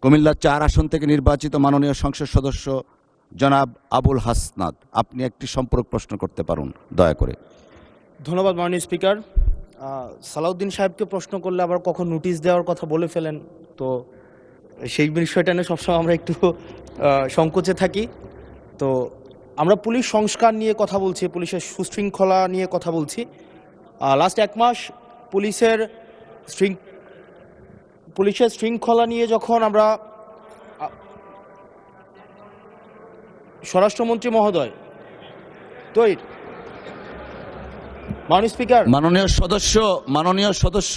কুমিল্লা ৪ আসন থেকে নির্বাচিত মাননীয় সংসদ সদস্য জনাব আবুল হাসনাত, আপনি একটি সম্পর্ক প্রশ্ন করতে পারেন দয়া করে। ধন্যবাদ মাননীয় স্পিকার। সালাউদ্দিন সাহেবকে প্রশ্ন করলে আবার কখন নোটিশ দেওয়ার কথা বলে ফেলেন, তো সেই বিষয়টা নিয়ে সবসময় আমরা একটু সংকোচে থাকি। তো আমরা পুলিশ সংস্কার নিয়ে কথা বলছি, পুলিশের সুশৃঙ্খলা নিয়ে কথা বলছি। লাস্ট 1 মাস পুলিশের শৃঙ্খলা নিয়ে যখন আমরা স্বরাষ্ট্রমন্ত্রী মহোদয় মাননীয় স্পিকার, মাননীয় সদস্য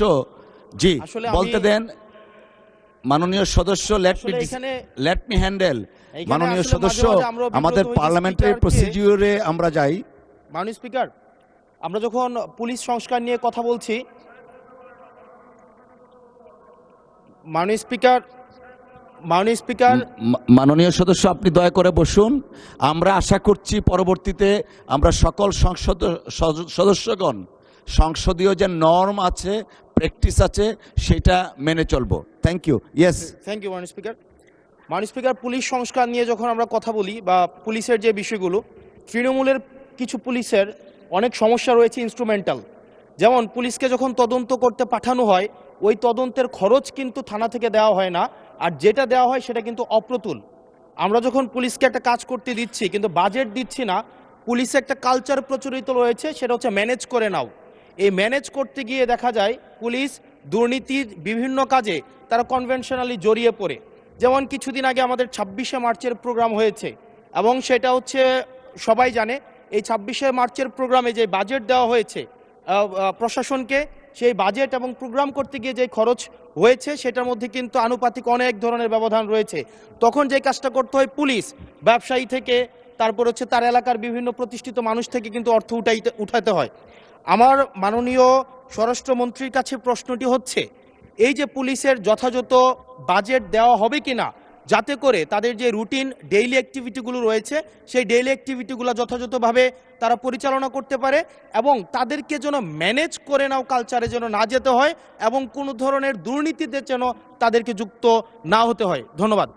জি বলতে দেন। মাননীয় সদস্য লেট মি হ্যান্ডেল। মাননীয় সদস্য, আমাদের পার্লামেন্টারি প্রসিডিউরে আমরা যাই। মাননীয় স্পিকার, আমরা যখন পুলিশ সংস্কার নিয়ে কথা বলছি, মাননীয় স্পিকার মাননীয় সদস্য আপনি দয়া করে বসুন। আমরা আশা করছি পরবর্তীতে আমরা সকল সদস্যগণ সংসদীয় যে নর্ম আছে, প্র্যাকটিস আছে, সেটা মেনে চলবো। Thank you. Yes, thank you মাননীয় স্পিকার। মাননীয় স্পিকার, পুলিশ সংস্কার নিয়ে যখন আমরা কথা বলি বা পুলিশের যে বিষয়গুলো, তৃণমূলের কিছু পুলিশের অনেক সমস্যা রয়েছে ইনস্ট্রুমেন্টাল। যেমন পুলিশকে যখন তদন্ত করতে পাঠানো হয়, ওই তদন্তের খরচ কিন্তু থানা থেকে দেওয়া হয় না, আর যেটা দেওয়া হয় সেটা কিন্তু অপ্রতুল। আমরা যখন পুলিশকে একটা কাজ করতে দিচ্ছি কিন্তু বাজেট দিচ্ছি না, পুলিশে একটা কালচার প্রচলিত রয়েছে, সেটা হচ্ছে ম্যানেজ করে নাও। এই ম্যানেজ করতে গিয়ে দেখা যায় পুলিশ দুর্নীতির বিভিন্ন কাজে তারা কনভেনশনালি জড়িয়ে পড়ে। যেমন কিছুদিন আগে আমাদের 26শে মার্চের প্রোগ্রাম হয়েছে, এবং সেটা হচ্ছে সবাই জানে, এই 26শে মার্চের প্রোগ্রামে যে বাজেট দেওয়া হয়েছে প্রশাসনকে, সেই বাজেট এবং প্রোগ্রাম করতে গিয়ে যে খরচ হয়েছে সেটার মধ্যে কিন্তু আনুপাতিক অনেক ধরনের ব্যবধান রয়েছে। তখন যে কাজটা করতে হয়, পুলিশ ব্যবসায়ী থেকে তারপর হচ্ছে তার এলাকার বিভিন্ন প্রতিষ্ঠিত মানুষ থেকে কিন্তু অর্থ উঠাতে হয়। আমার মাননীয় স্বরাষ্ট্রমন্ত্রীর কাছে প্রশ্নটি হচ্ছে, এই যে পুলিশের যথাযথ বাজেট দেওয়া হবে কিনা, যাতে করে তাদের যে রুটিন ডেইলি অ্যাক্টিভিটিগুলো রয়েছে সেই ডেইলি অ্যাক্টিভিটিগুলো যথাযথভাবে তারা পরিচালনা করতে পারে, এবং তাদেরকে যেন ম্যানেজ করে নাও কালচারে যেন না যেতে হয়, এবং কোনো ধরনের দুর্নীতিতে যেন তাদেরকে যুক্ত না হতে হয়। ধন্যবাদ।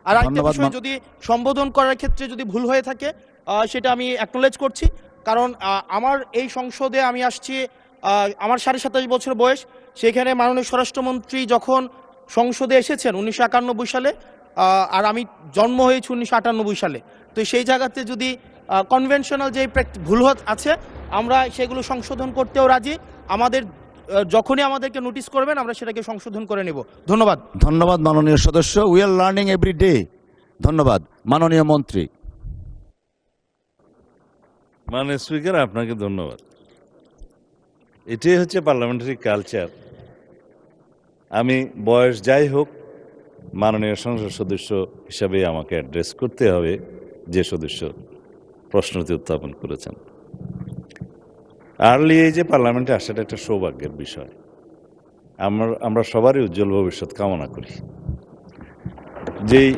আর একটা বিষয়, যদি সম্বোধন করার ক্ষেত্রে যদি ভুল হয়ে থাকে সেটা আমি অ্যাকনোলেজ করছি, কারণ আমার এই সংসদে আমি আসছি, আমার 27.5 বছর বয়স। সেখানে মাননীয় স্বরাষ্ট্রমন্ত্রী যখন সংসদে এসেছেন 1991 সালে, আর আমি জন্ম হয়েছি 1998 সালে। তো সেই জায়গাতে যদি কনভেনশনাল যে ভুল আছে আমরা সেগুলো সংশোধন করতেও রাজি। আমাদের যখনই আমাদেরকে নোটিশ করবেন আমরা সেটাকে সংশোধন করে নেব। ধন্যবাদ। ধন্যবাদ মাননীয় সদস্য। We are learning every day. ধন্যবাদ। মাননীয় মন্ত্রী। মাননীয় স্পিকার, আপনাকে ধন্যবাদ। এটাই হচ্ছে পার্লামেন্টারি কালচার। আমি বয়স যাই হোক, মাননীয় সংসদ সদস্য হিসাবে আমাকে অ্যাড্রেস করতে হবে যে সদস্য প্রশ্নটি উত্থাপন করেছেন। আর্লি এই যে পার্লামেন্টে আসাটা একটা সৌভাগ্যের বিষয়। আমরা সবারই উজ্জ্বল ভবিষ্যৎ কামনা করি। যেই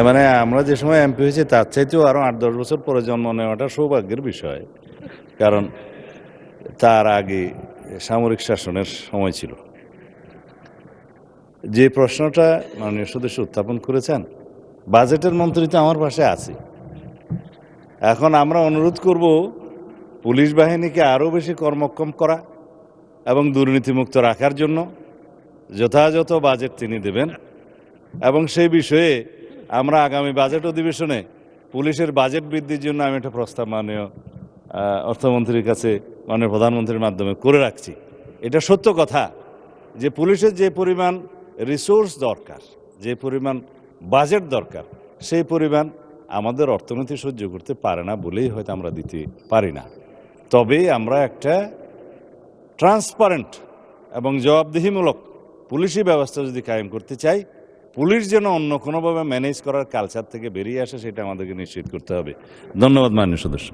মানে আমরা যে সময় এমপি হয়েছি তার চাইতেও আরও 8-10 বছর পরে জন্ম নেওয়াটা সৌভাগ্যের বিষয়, কারণ তার আগে সামরিক শাসনের সময় ছিল। যে প্রশ্নটা মাননীয় সদস্য উত্থাপন করেছেন, বাজেটের মন্ত্রী তো আমার পাশে আছে। এখন আমরা অনুরোধ করব পুলিশ বাহিনীকে আরও বেশি কর্মক্ষম করা এবং দুর্নীতিমুক্ত রাখার জন্য যথাযথ বাজেট তিনি দেবেন, এবং সেই বিষয়ে আমরা আগামী বাজেট অধিবেশনে পুলিশের বাজেট বৃদ্ধির জন্য আমি একটা প্রস্তাব মাননীয় অর্থমন্ত্রীর কাছে মাননীয় প্রধানমন্ত্রীর মাধ্যমে করে রাখছি। এটা সত্য কথা যে পুলিশের যে পরিমাণ রিসোর্স দরকার, যে পরিমাণ বাজেট দরকার, সেই পরিমাণ আমাদের অর্থনীতি সহ্য করতে পারে না বলেই হয়তো আমরা দিতে পারি না। তবে আমরা একটা ট্রান্সপারেন্ট এবং জবাবদিহিমূলক পুলিশি ব্যবস্থা যদি কায়েম করতে চাই, পুলিশ যেন অন্য কোনোভাবে ম্যানেজ করার কালচার থেকে বেরিয়ে আসে, সেটা আমাদেরকে নিশ্চিত করতে হবে। ধন্যবাদ মাননীয় সদস্য।